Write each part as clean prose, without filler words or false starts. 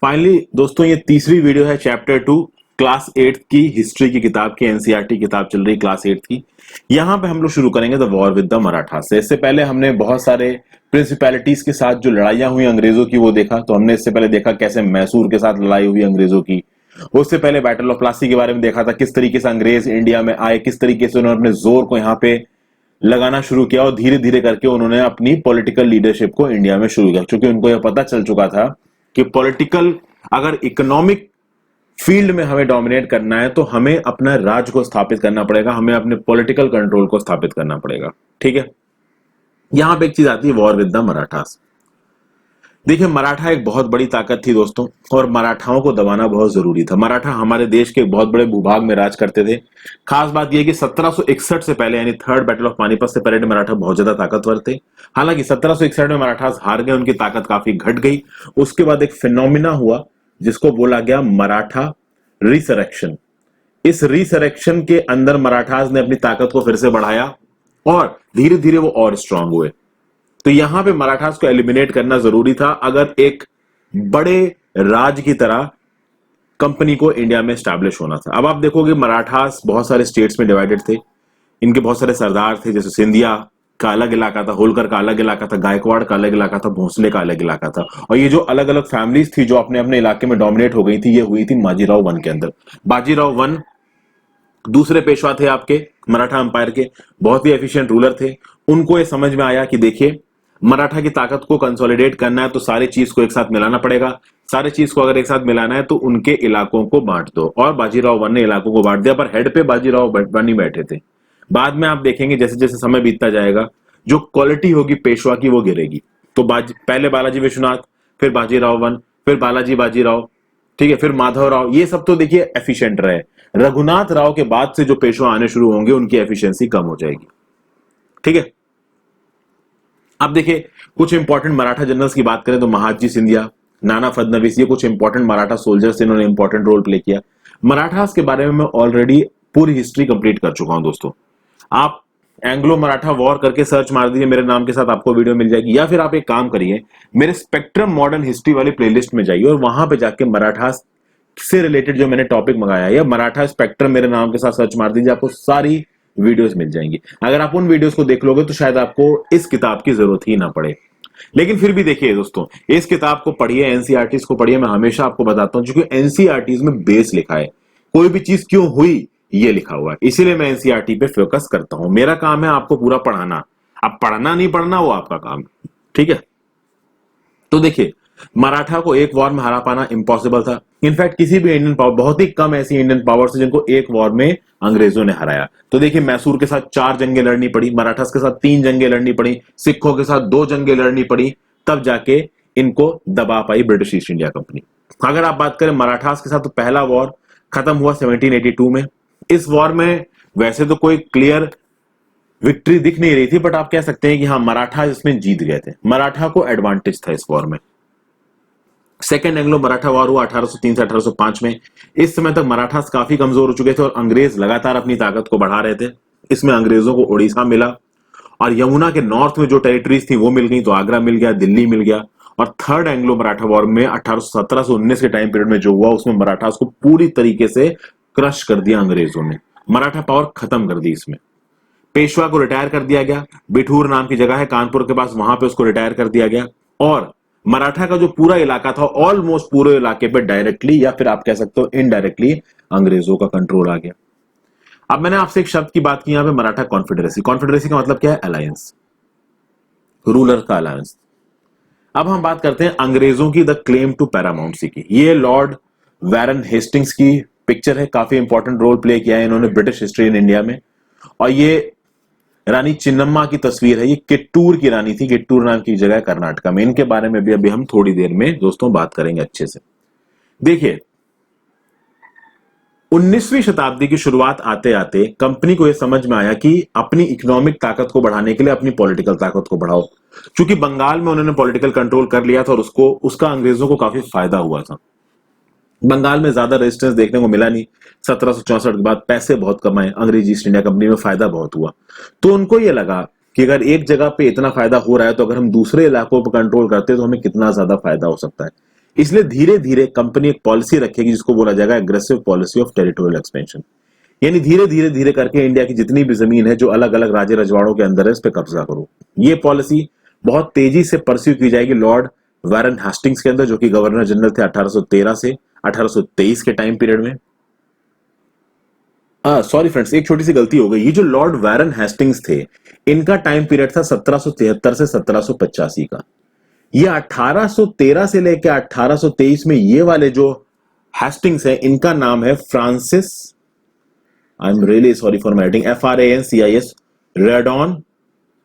Finally दोस्तों ये तीसरी वीडियो है चैप्टर 2 क्लास 8 की हिस्ट्री की किताब की। एनसीईआरटी किताब चल रही क्लास 8 की। यहां पे हम लोग शुरू करेंगे the war with the Marathas से। इससे पहले हमने बहुत सारे प्रिंसिपैलिटीज के साथ जो लड़ाइयां हुई अंग्रेजों की वो देखा। तो हमने इससे पहले देखा कैसे मैसूर के साथ लड़ाई हुई अंग्रेजों की। उससे पहले बैटल ऑफ प्लासी के बारे में देखा था, किस तरीके से अंग्रेज इंडिया में आए, किस तरीके से उन्होंने अपने जोर को यहाँ पे लगाना शुरू किया और धीरे धीरे करके उन्होंने अपनी पॉलिटिकल लीडरशिप को इंडिया में शुरू किया, क्योंकि उनको यह पता चल चुका था कि पॉलिटिकल अगर इकोनॉमिक फील्ड में हमें डोमिनेट करना है तो हमें अपना राज को स्थापित करना पड़ेगा, हमें अपने पॉलिटिकल कंट्रोल को स्थापित करना पड़ेगा। ठीक है, यहां पे एक चीज आती है वॉर विद द मराठास। देखिए, मराठा एक बहुत बड़ी ताकत थी दोस्तों, और मराठाओं को दबाना बहुत जरूरी था। मराठा हमारे देश के बहुत बड़े भूभाग में राज करते थे। खास बात यह कि 1761 से पहले यानी थर्ड बैटल ऑफ पानीपत से पहले मराठा बहुत ज्यादा ताकतवर थे। हालांकि 1761 में मराठास हार गए, उनकी ताकत काफी घट गई। उसके बाद एक फिनोमिना हुआ जिसको बोला गया मराठा रिसरेक्शन। इस रिसरेक्शन के अंदर मराठास ने अपनी ताकत को फिर से बढ़ाया और धीरे धीरे वो और स्ट्रांग हुए। तो यहां पे मराठास को एलिमिनेट करना जरूरी था अगर एक बड़े राज की तरह कंपनी को इंडिया में स्टैब्लिश होना था। अब आप देखोगे मराठास बहुत सारे स्टेट्स में डिवाइडेड थे। इनके बहुत सारे सरदार थे, जैसे सिंधिया का अलग इलाका था, होलकर का अलग इलाका था, गायकवाड़ का अलग इलाका था, भोसले का अलग इलाका था। और ये जो अलग अलग फैमिलीज थी जो अपने अपने इलाके में डोमिनेट हो गई थी, ये हुई थी बाजीराव वन के अंदर। बाजीराव वन दूसरे पेशवा थे आपके मराठा अंपायर के, बहुत ही एफिशिएंट रूलर थे। उनको ये समझ में आया कि देखिए, मराठा की ताकत को कंसोलिडेट करना है तो सारी चीज को एक साथ मिलाना पड़ेगा। सारी चीज को अगर एक साथ मिलाना है तो उनके इलाकों को बांट दो, और बाजीराव वन ने इलाकों को बांट दिया, पर हेड पे बाजीराव वन ही बैठे थे। बाद में आप देखेंगे जैसे जैसे समय बीतता जाएगा जो क्वालिटी होगी पेशवा की वो गिरेगी। तो पहले बालाजी विश्वनाथ, फिर बाजीराव वन, फिर बालाजी बाजीराव, ठीक है, फिर माधव राव, ये सब तो देखिए एफिशिएंट रहे। रघुनाथ राव के बाद से जो पेशवा आने शुरू होंगे उनकी एफिशिएंसी कम हो जाएगी। ठीक है, अब देखिए कुछ इंपॉर्टेंट मराठा जनरल्स की बात करें तो महादजी सिंधिया, नाना फडणवीस, ये कुछ इंपॉर्टेंट मराठा सोल्जर्स, इन्होंने इंपॉर्टेंट रोल प्ले किया। मराठास के बारे में मैं ऑलरेडी पूरी हिस्ट्री कंप्लीट कर चुका हूं दोस्तों। आप एंग्लो मराठा वॉर करके सर्च मार दीजिए, मेरे नाम के साथ आपको वीडियो मिल जाएगी। या फिर आप एक काम करिए, मेरे स्पेक्ट्रम मॉडर्न हिस्ट्री वाली प्लेलिस्ट में जाइए और वहां पे जाके मराठास से रिलेटेड जो मैंने टॉपिक मंगाया है, मराठा स्पेक्ट्रम मेरे नाम के साथ सर्च मार दीजिए, आपको सारी वीडियोस मिल जाएंगी। अगर आप उन वीडियोस को देख लोगे तो शायद आपको इस किताब की जरूरत ही ना पड़े। लेकिन फिर भी देखिए दोस्तों, इस किताब को पढ़िए, एनसीईआरटीज को पढ़िए। मैं हमेशा आपको बताता हूं क्योंकि एनसीईआरटीज में बेस लिखा है, कोई भी चीज क्यों हुई ये लिखा हुआ है, इसीलिए मैं एनसीईआरटी पे फोकस करता हूं। मेरा काम है आपको पूरा पढ़ाना, अब पढ़ना नहीं पढ़ना वो आपका काम है। ठीक है, तो देखिए मराठा को एक वॉर में हरा पाना इंपॉसिबल था। इनफैक्ट किसी भी इंडियन पावर, बहुत ही कम ऐसी इंडियन पावर्स जिनको एक वॉर में अंग्रेजों ने हराया। तो देखिए मैसूर के साथ 4 जंगें लड़नी पड़ी, मराठास के साथ 3 जंगें लड़नी पड़ी, सिखों के साथ 2 जंगें लड़नी पड़ी, तब जाके इनको दबा पाई ब्रिटिश ईस्ट इंडिया कंपनी। अगर आप बात करें मराठास के साथ तो पहला वॉर खत्म हुआ 1782 में। इस वॉर में वैसे तो कोई क्लियर विक्ट्री दिख नहीं रही थी, बट आप कह सकते हैं कि हाँ मराठा इसमें जीत गए थे, मराठा को एडवांटेज था इस वॉर में। सेकेंड एंग्लो मराठा वॉर हुआ 1803 से 1805 में। इस समय तक मराठास काफी कमजोर हो चुके थे और अंग्रेज लगातार अपनी ताकत को बढ़ा रहे थे। इसमें अंग्रेजों को उड़ीसा मिला और यमुना के नॉर्थ में जो टेरिटरीज थी वो मिल गई, तो आगरा मिल गया, दिल्ली मिल गया। और थर्ड एंग्लो मराठा वॉर में 1817 से 19 के टाइम पीरियड में जो हुआ उसमें मराठास को पूरी तरीके से क्रश कर दिया अंग्रेजों ने, मराठा पावर खत्म कर दी। इसमें पेशवा को रिटायर कर दिया गया, बिठूर नाम की जगह है कानपुर के पास, वहां पे उसको रिटायर कर दिया गया। और मराठा का जो पूरा इलाका था ऑलमोस्ट पूरे इलाके पे डायरेक्टली या फिर आप कह सकते हो इनडायरेक्टली अंग्रेजों का कंट्रोल आ गया। अब मैंने आपसे एक शब्द की बात की यहां पे, मराठा कॉन्फेडरेसी। कॉन्फेडरेसी का मतलब क्या है? अलायंस, रूलर का अलायंस। अब हम बात करते हैं अंग्रेजों की द क्लेम टू पैरामाउंटसी की। ये लॉर्ड वैरन हेस्टिंग्स की पिक्चर है, काफी इंपॉर्टेंट रोल प्ले किया है इन्होंने ब्रिटिश हिस्ट्री इन इंडिया में। और ये रानी चिन्नम्मा की तस्वीर है, ये किट्टूर की रानी थी, किट्टूर नाम की जगह है कर्नाटका में। इनके बारे में भी अभी हम थोड़ी देर में दोस्तों बात करेंगे अच्छे से। देखिए 19वीं शताब्दी की शुरुआत आते आते कंपनी को यह समझ में आया कि अपनी इकोनॉमिक ताकत को बढ़ाने के लिए अपनी पॉलिटिकल ताकत को बढ़ाओ। क्योंकि बंगाल में उन्होंने पॉलिटिकल कंट्रोल कर लिया था और उसका अंग्रेजों को काफी फायदा हुआ था। बंगाल में ज्यादा रेजिस्टेंस देखने को मिला नहीं। 1764 के बाद पैसे बहुत कमाए, अंग्रेजी ईस्ट इंडिया कंपनी में फायदा बहुत हुआ। तो उनको यह लगा कि अगर एक जगह पे इतना फायदा हो रहा है तो अगर हम दूसरे इलाकों पर कंट्रोल करते हैं तो हमें कितना ज्यादा फायदा हो सकता है। इसलिए धीरे धीरे कंपनी एक पॉलिसी रखेगी जिसको बोला जाएगा aggressive policy of territorial expansion, यानी धीरे धीरे धीरे करके इंडिया की जितनी भी जमीन है जो अलग अलग राज्य रजवाड़ों के अंदर है, इस पे कब्जा करो। ये पॉलिसी बहुत तेजी से परस्यू की जाएगी लॉर्ड वारन हेस्टिंग्स के अंदर, जो कि गवर्नर जनरल थे 1813 से 1823 के टाइम पीरियड में। सॉरी फ्रेंड्स, एक छोटी सी गलती हो गई। ये जो लॉर्ड वारन हेस्टिंग्स थे, इनका टाइम पीरियड था 1773 से 1785 का। ये 1813 से लेकर 1823 में ये वाले जो हेस्टिंग्स है, इनका नाम है Francis, I am really sorry for my writing, FRANCIS radon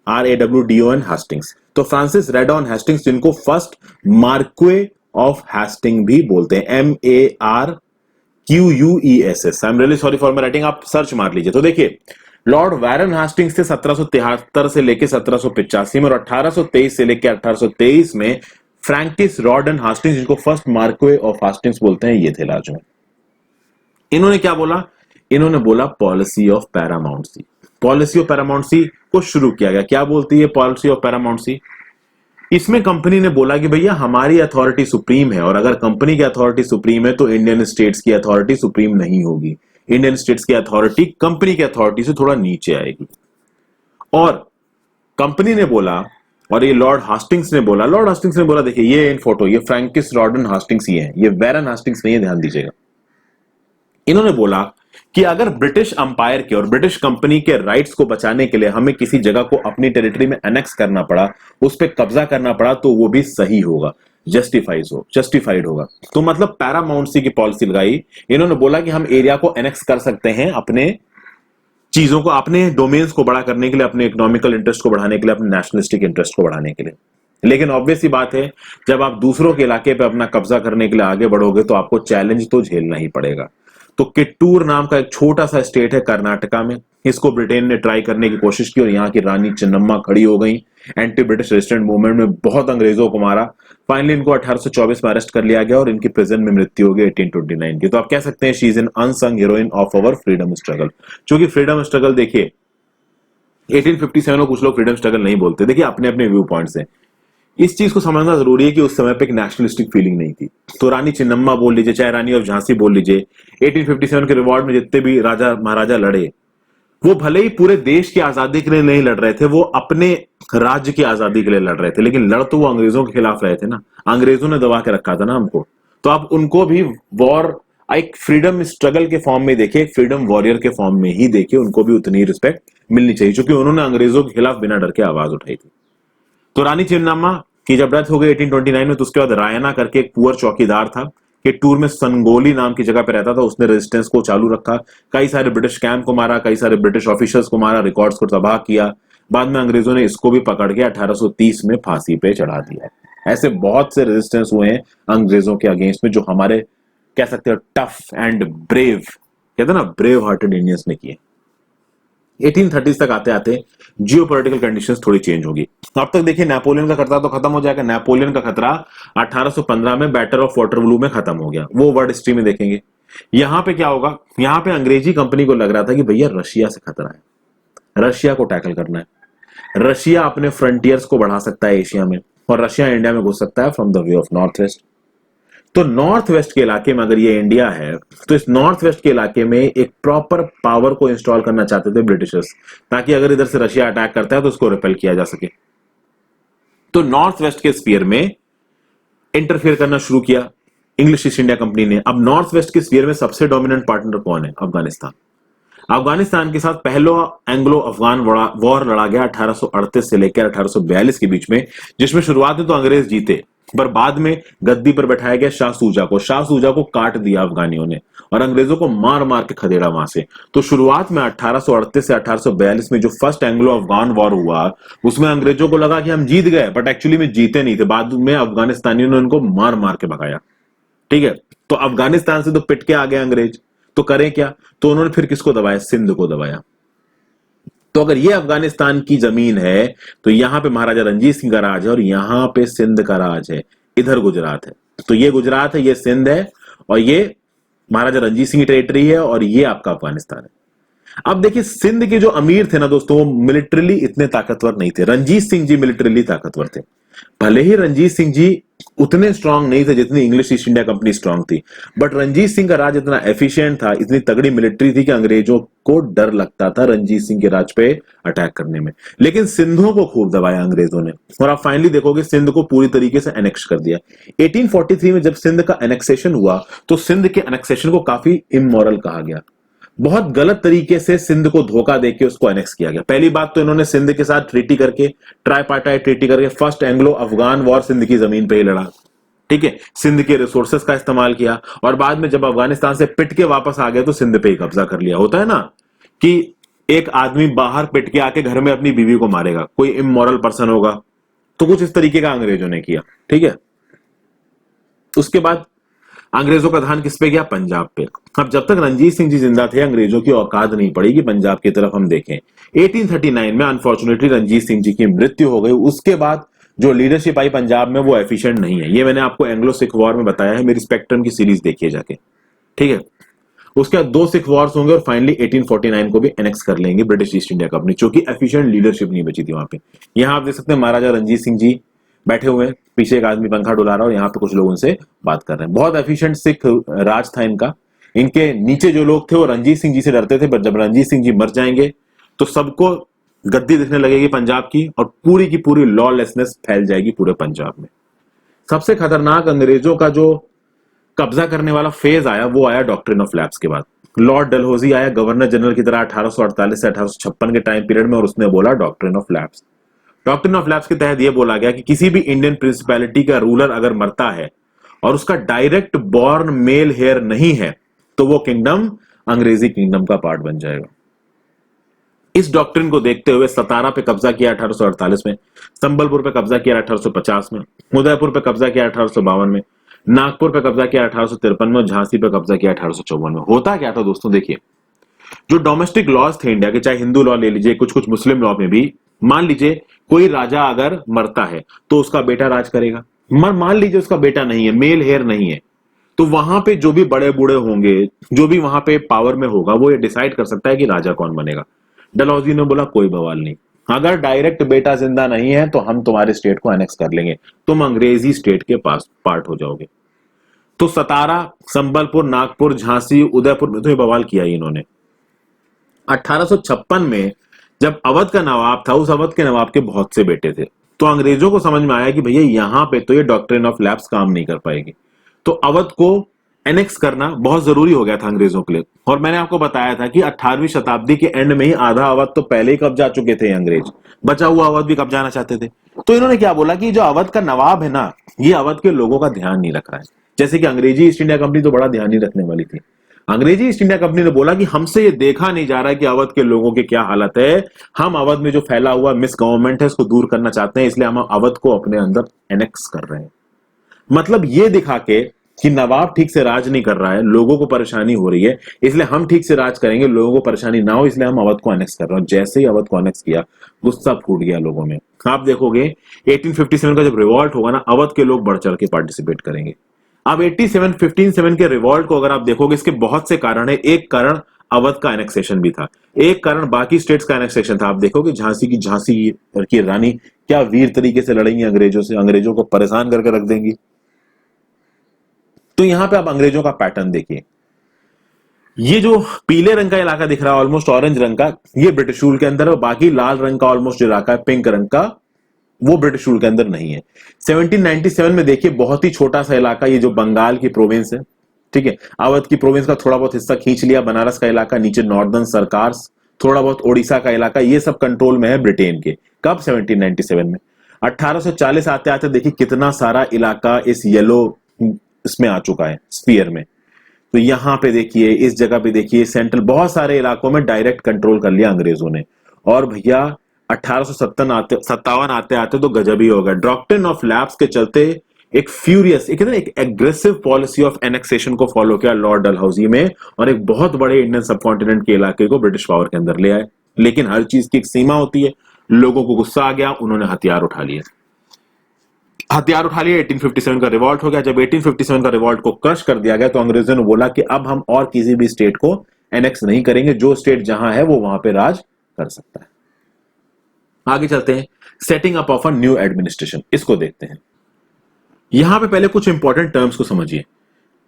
RAWDON Hastings. तो फ्रांसिस रेडॉन हेस्टिंग्स, जिनको फर्स्ट मार्क्वे ऑफ हेस्टिंग भी बोलते हैं, MARQUESS। I am really sorry for my writing, आप सर्च मार लीजिए। तो देखिए, लॉर्ड वारन हेस्टिंग्स थे 1773 से लेकर 1785 में, और 1823 से लेकर 1823 में फ्रैंकिस रॉडन हेस्टिंग्स, जिनको फर्स्ट मार्क्वे ऑफ हेस्टिंग्स बोलते हैं, ये थे लाजो में। इन्होंने क्या बोला? इन्होंने बोला पॉलिसी ऑफ पैरामाउंटसी। पॉलिसी ऑफ पैरामाउंटसी को शुरू किया गया। क्या बोलती है पॉलिसी ऑफ पैरामाउंटसी? इसमें कंपनी ने बोला कि भैया हमारी अथॉरिटी सुप्रीम है, और अगर कंपनी की अथॉरिटी सुप्रीम है तो इंडियन स्टेट्स की अथॉरिटी सुप्रीम नहीं होगी। इंडियन स्टेट्स की अथॉरिटी कंपनी की अथॉरिटी से थोड़ा नीचे आएगी। और कंपनी ने बोला, और ये लॉर्ड हेस्टिंग्स ने बोला, देखिए ये इन फोटो, ये फ्रैंकिस रॉडन हेस्टिंग्स ये है, ये वारन हेस्टिंग्स नहीं है, ध्यान दीजिएगा। इन्होंने बोला कि अगर ब्रिटिश अंपायर के और ब्रिटिश कंपनी के राइट्स को बचाने के लिए हमें किसी जगह को अपनी टेरिटरी में एनेक्स करना पड़ा, उस पर कब्जा करना पड़ा, तो वो भी सही होगा, जस्टिफाइड होगा। तो मतलब पैरामाउंटसी की पॉलिसी लगाई। इन्होंने बोला कि हम एरिया को एनेक्स कर सकते हैं अपने चीजों को, अपने डोमेन्स को बड़ा करने के लिए, अपने इकोनॉमिकल इंटरेस्ट को बढ़ाने के लिए, अपने नेशनलिस्टिक इंटरेस्ट को बढ़ाने के लिए। लेकिन ऑब्वियस सी बात है, जब आप दूसरों के इलाके पे अपना कब्जा करने के लिए आगे बढ़ोगे तो आपको चैलेंज तो झेलना ही पड़ेगा। तो किट्टूर नाम का एक छोटा सा स्टेट है कर्नाटका में, इसको ब्रिटेन ने ट्राई करने की कोशिश की और यहाँ की रानी चन्नम्मा खड़ी हो गई। एंटी ब्रिटिश रेजिस्टेंट मूवमेंट में बहुत अंग्रेजों को मारा। फाइनली इनको 1824 में अरेस्ट कर लिया गया और इनकी प्रिजन में मृत्यु हो गई 1829 की। तो आप कह सकते हैं she is an unsung heroine of our freedom struggle. क्योंकि फ्रीडम स्ट्रगल देखिए 1857 को कुछ लोग फ्रीडम स्ट्रगल नहीं बोलते, देखिए अपने अपने व्यू पॉइंट्स हैं। इस चीज को समझना जरूरी है कि उस समय पे एक नेशनलिस्टिक फीलिंग नहीं थी। तो रानी चिन्नम्मा बोल लीजिए, चाहे रानी ऑफ झांसी बोल लीजिए, 1857 के रिवॉर्ड में जितने भी राजा महाराजा लड़े, वो भले ही पूरे देश की आजादी के लिए नहीं लड़ रहे थे, वो अपने राज्य की आजादी के लिए लड़ रहे थे, लेकिन लड़ तो वो अंग्रेजों के खिलाफ रहे थे ना। अंग्रेजों ने दबा के रखा था ना हमको, तो आप उनको भी वॉर एक फ्रीडम स्ट्रगल के फॉर्म में देखिए, एक फ्रीडम वॉरियर के फॉर्म में ही देखिए, उनको भी उतनी रिस्पेक्ट मिलनी चाहिए, क्योंकि उन्होंने अंग्रेजों के खिलाफ बिना डर के आवाज उठाई थी। तो रानी चिन्नम्मा की जब डेथ हो गई 1829 में, तो उसके बाद रायना करके एक पुअर चौकीदार था, किट्टूर में संगोली नाम की जगह पे रहता था, उसने रेजिस्टेंस को चालू रखा, कई सारे ब्रिटिश कैंप को मारा, कई सारे ब्रिटिश ऑफिसर्स को मारा, रिकॉर्ड्स को तबाह किया। बाद में अंग्रेजों ने इसको भी पकड़ के 1830 में फांसी पे चढ़ा दिया। ऐसे बहुत से रेजिस्टेंस हुए हैं अंग्रेजों के अगेंस्ट में, जो हमारे कह सकते हो टफ एंड ब्रेव, कहते हैं ना ब्रेव हार्टेड इंडियंस ने किए। 1830 तक आते आते जियोपॉलिटिकल कंडीशंस थोड़ी चेंज होगी। अब तक देखिए नेपोलियन का खतरा तो खत्म हो जाएगा। नेपोलियन का खतरा 1815 में बैटल ऑफ वाटरलू में खत्म हो गया, वो वर्ड हिस्ट्री में देखेंगे। यहां पे क्या होगा, यहां पे अंग्रेजी कंपनी को लग रहा था कि भैया रशिया से खतरा है, रशिया को टैकल करना है। रशिया अपने फ्रंटियर्स को बढ़ा सकता है एशिया में, और रशिया इंडिया में घुस सकता है from the way of north west. तो नॉर्थ वेस्ट के इलाके में अगर ये इंडिया है, तो इस नॉर्थ वेस्ट के इलाके में एक प्रॉपर पावर को इंस्टॉल करना चाहते थे ब्रिटिशर्स, ताकि अगर इधर से रशिया अटैक करता है तो उसको रिपेल किया जा सके। तो नॉर्थ वेस्ट के स्फीयर में इंटरफेयर करना शुरू किया इंग्लिश ईस्ट इंडिया कंपनी ने। अब नॉर्थ वेस्ट के स्फीयर में सबसे डोमिनेंट पार्टनर कौन है? अफगानिस्तान। अफगानिस्तान के साथ पहला एंग्लो अफगान वॉर लड़ा गया 1838 से लेकर 1842 के बीच में, जिसमें शुरुआत में तो अंग्रेज जीते, पर बाद में गद्दी पर बैठाया गया शाह सूजा को। शाह सूजा को काट दिया अफगानियों ने और अंग्रेजों को मार मार के खदेड़ा वहां से। तो शुरुआत में 1838 से 1842 में जो फर्स्ट एंग्लो अफगान वॉर हुआ, उसमें अंग्रेजों को लगा कि हम जीत गए, बट एक्चुअली में जीते नहीं थे। बाद में अफगानिस्तानियों ने उनको मार मार के भगाया। ठीक है, तो अफगानिस्तान से तो पिट के आ गए अंग्रेज, तो करें क्या? तो उन्होंने फिर किसको दबाया? सिंध को दबाया। तो अगर ये अफगानिस्तान की जमीन है, तो यहां पे महाराजा रंजीत सिंह का राज है, और यहां पे सिंध का राज है। इधर गुजरात है, तो ये गुजरात है, ये सिंध है, और ये महाराजा रंजीत सिंह की टेरिटरी है, और ये आपका अफगानिस्तान है। अब देखिए, सिंध के जो अमीर थे ना दोस्तों, वो मिलिट्रली इतने ताकतवर नहीं थे। रंजीत सिंह जी मिलिट्रली ताकतवर थे, भले ही रंजीत सिंह जी उतने स्ट्रांग नहीं थे जितनी English east India company strong थी, बट रंजीत सिंह का राज इतना एफिशिएंट था, इतनी तगड़ी मिलिट्री थी कि अंग्रेजों को डर लगता था रंजीत सिंह के राज पे अटैक करने में। लेकिन सिंधों को खूब दबाया अंग्रेजों ने, और आप फाइनली देखोगे सिंध को पूरी तरीके से एनेक्स कर दिया। 1843 में जब सिंध का एनेक्सेशन हुआ तो सिंध के एनेक्सेशन को काफी इमोरल कहा गया। बहुत गलत तरीके से सिंध को धोखा देके उसको एनेक्स किया गया। पहली बात तो इन्होंने सिंध के साथ ट्रीटी करके, ट्राइपार्टाइट ट्रीटी करके first Anglo Afghan war Sindh की जमीन पे ही लड़ा, ठीक है, सिंध के रिसोर्सेस का इस्तेमाल किया, और बाद में जब अफगानिस्तान से पिट के वापस आ गए तो सिंध पे ही कब्जा कर लिया। होता है ना कि एक आदमी बाहर पिट के आके घर में अपनी बीवी को मारेगा, कोई इमोरल पर्सन होगा, तो कुछ इस तरीके का अंग्रेजों ने किया, ठीक है। उसके बाद अंग्रेजों का ध्यान किस पे गया? पंजाब पे। अब जब तक रंजीत सिंह जी जिंदा थे अंग्रेजों की औकात नहीं पड़ी कि पंजाब की तरफ हम देखें। 1839 में अनफॉर्चुनेटली रंजीत सिंह जी की मृत्यु हो गई। उसके बाद जो लीडरशिप आई पंजाब में वो एफिशिएंट नहीं है। ये मैंने आपको एंग्लो सिख वॉर में बताया है, मेरी स्पेक्ट्रम की सीरीज देखिए जाके, ठीक है। उसके बाद 2 सिख वॉर्स होंगे और फाइनली 1849 को भी एनेक्स कर लेंगे ब्रिटिश ईस्ट इंडिया कंपनी, क्योंकि एफिशिएंट लीडरशिप नहीं बची थी वहां पे। यहां आप देख सकते हैं महाराजा रंजीत सिंह जी बैठे हुए हैं, पीछे एक आदमी पंखा डुला रहा है और यहाँ पे कुछ लोग उनसे बात कर रहे हैं। बहुत एफिशिएंट सिख राज था इनका। इनके नीचे जो लोग थे वो रंजीत सिंह जी से डरते थे, पर जब रंजीत सिंह जी मर जाएंगे तो सबको गद्दी दिखने लगेगी पंजाब की, और पूरी की पूरी लॉलेसनेस फैल जाएगी पूरे पंजाब में। सबसे खतरनाक अंग्रेजों का जो कब्जा करने वाला फेज आया वो आया डॉक्ट्रिन ऑफ लैप्स के बाद। लॉर्ड डलहौजी आया गवर्नर जनरल की तरह 1848 से 1856 के टाइम पीरियड में, और उसने बोला doctrine of lapse. Doctrine of lapse के तहत यह बोला गया कि किसी भी इंडियन प्रिंसिपैलिटी का रूलर अगर मरता है और उसका डायरेक्ट बॉर्न मेल हेयर नहीं है तो वो किंगडम अंग्रेजी किंगडम का पार्ट बन जाएगा। इस डॉक्ट्रिन को देखते हुए सतारा पे कब्जा किया 1848 में, संबलपुर पे कब्जा किया 1850 में, उदयपुर पे कब्जा किया 1852 में, नागपुर पे कब्जा किया 1853 में, और झांसी पे कब्जा किया 1854 में। होता क्या था दोस्तों, देखिए जो डोमेस्टिक लॉज थे इंडिया के, चाहे हिंदू लॉ ले लीजिए, कुछ कुछ मुस्लिम लॉ में भी, मान लीजिए कोई राजा अगर मरता है तो उसका बेटा राज करेगा। मान लीजिए उसका बेटा नहीं है, मेल हेयर नहीं है, तो वहां पे जो भी बड़े बूढ़े होंगे, जो भी वहां पे पावर में होगा, वो ये डिसाइड कर सकता है कि राजा कौन बनेगा। डलहौजी ने बोला कोई बवाल नहीं, अगर डायरेक्ट बेटा जिंदा नहीं है तो हम तुम्हारे स्टेट को एनेक्स कर लेंगे, तुम अंग्रेजी स्टेट के पास पार्ट हो जाओगे। तो सतारा, संबलपुर, नागपुर, झांसी, उदयपुर में तो ये बवाल किया ही इन्होंने। 1856 में जब अवध का नवाब था, उस अवध के नवाब के बहुत से बेटे थे, तो अंग्रेजों को समझ में आया कि भैया यहां पे तो ये डॉक्ट्रिन ऑफ लैप्स काम नहीं कर पाएगी, तो अवध को एनेक्स करना बहुत जरूरी हो गया था अंग्रेजों के लिए। और मैंने आपको बताया था कि 18वीं शताब्दी के एंड में ही आधा अवध तो पहले ही कब्जा चुके थे अंग्रेज, बचा हुआ अवध भी कब्जाना चाहते थे। तो इन्होंने क्या बोला कि जो अवध का नवाब है ना, ये अवध के लोगों का ध्यान नहीं रख रहा है। जैसे कि अंग्रेजी ईस्ट इंडिया कंपनी तो बड़ा ध्यान ही रखने वाली थी। अंग्रेजी ईस्ट इंडिया कंपनी ने बोला कि हमसे ये देखा नहीं जा रहा है कि अवध के लोगों की क्या हालत है, हम अवध में जो फैला हुआ मिस गवर्नमेंट है उसको दूर करना चाहते हैं, इसलिए हम अवध को अपने अंदर एनेक्स कर रहे हैं। मतलब ये दिखा के कि नवाब ठीक से राज नहीं कर रहा है, लोगों को परेशानी हो रही है, इसलिए हम ठीक से राज करेंगे, लोगों को परेशानी ना हो, इसलिए हम अवध को एनेक्स कर रहे हैं। जैसे ही अवध को एनेक्स किया, गुस्सा फूट गया लोगों में। आप देखोगे 1857 का जब रिवॉल्ट होगा ना, अवध के लोग बढ़ चढ़ के पार्टिसिपेट करेंगे। अब 1557 के रिवॉल्ट को अगर आप देखोगे, इसके बहुत से कारण है। एक कारण अवध का एनेक्सेशन भी था, एक कारण बाकी स्टेट्स का एनेक्सेशन था। आप देखोगे झांसी की रानी क्या वीर तरीके से लड़ेंगी अंग्रेजों से, अंग्रेजों को परेशान करके रख देंगी। तो यहां पे आप अंग्रेजों का पैटर्न देखिए, ये जो पीले रंग का इलाका दिख रहा है, ऑलमोस्ट ऑरेंज रंग का, ये ब्रिटिश रूल के अंदर है, बाकी लाल रंग का ऑलमोस्ट इलाका है, पिंक रंग का, वो ब्रिटिश रूल के अंदर नहीं है। 1797 में देखिए बहुत ही छोटा सा इलाका, ये जो बंगाल की प्रोविंस है, ठीक है, अवध की प्रोविंस का थोड़ा बहुत हिस्सा खींच लिया, बनारस का इलाका, नीचे नॉर्दर्न सरकार्स, थोड़ा बहुत ओडिशा का इलाका, ये सब कंट्रोल में है ब्रिटेन के। कब? 1797 में। 1840 आते आते देखिए कितना सारा इलाका इस येलो इसमें आ चुका है, स्फीयर में। तो यहां पे देखिए, इस जगह पे देखिए, सेंट्रल बहुत सारे इलाकों में डायरेक्ट कंट्रोल कर लिया अंग्रेजों ने। और भैया 1857 आते आते तो गजब ही हो गया। डॉक्ट्रिन ऑफ लैप्स के चलते एक फ्यूरियस, एक एग्रेसिव पॉलिसी ऑफ एनेक्सेशन को फॉलो किया लॉर्ड डलहौजी में, और एक बहुत बड़े इंडियन सबकॉन्टिनेंट के इलाके को ब्रिटिश पावर के अंदर ले आए। लेकिन हर चीज की एक सीमा होती है। लोगों को गुस्सा आ गया, उन्होंने हथियार उठा लिए। 1857 का रिवॉल्ट हो गया। जब 1857 का रिवॉल्ट को क्रश कर दिया गया तो अंग्रेजों ने बोला कि अब हम और किसी भी स्टेट को एनेक्स नहीं करेंगे, जो स्टेट जहां है वो वहां पे राज कर सकता है। आगे चलते हैं, setting up of a new administration, इसको देखते हैं। यहां पे पहले कुछ इंपॉर्टेंट टर्म्स को समझिए,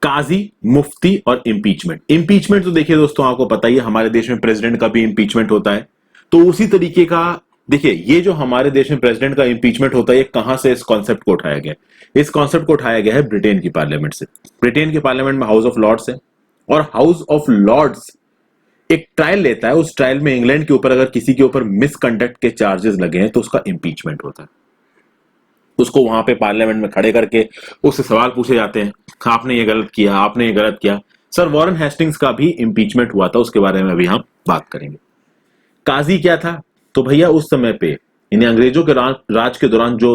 काजी, मुफ्ती और इंपीचमेंट। इंपीचमेंट तो देखिए दोस्तों, आपको पता ही है हमारे देश में प्रेसिडेंट का भी इंपीचमेंट होता है, तो उसी तरीके का देखिए, ये जो हमारे देश में प्रेसिडेंट का इंपीचमेंट होता है, ये कहां से इस कॉन्सेप्ट को उठाया गया? इस कॉन्सेप्ट को उठाया गया है ब्रिटेन की पार्लियामेंट से। ब्रिटेन के पार्लियामेंट में हाउस ऑफ लॉर्ड्स है, और हाउस ऑफ लॉर्ड्स एक ट्रायल लेता है। उस ट्रायल में इंग्लैंड के ऊपर अगर किसी के ऊपर मिसकंडक्ट के चार्जेस लगे हैं तो उसका इंपीचमेंट होता है। उसको वहां पे पार्लियामेंट में खड़े करके उससे सवाल पूछे जाते हैं, आपने ये गलत किया, आपने ये गलत किया। सर वॉरेन हेस्टिंग्स का भी इंपीचमेंट हुआ था, उसके बारे में अभी हम बात करेंगे। काजी क्या था? तो भैया उस समय पे इन अंग्रेजों के राज के दौरान जो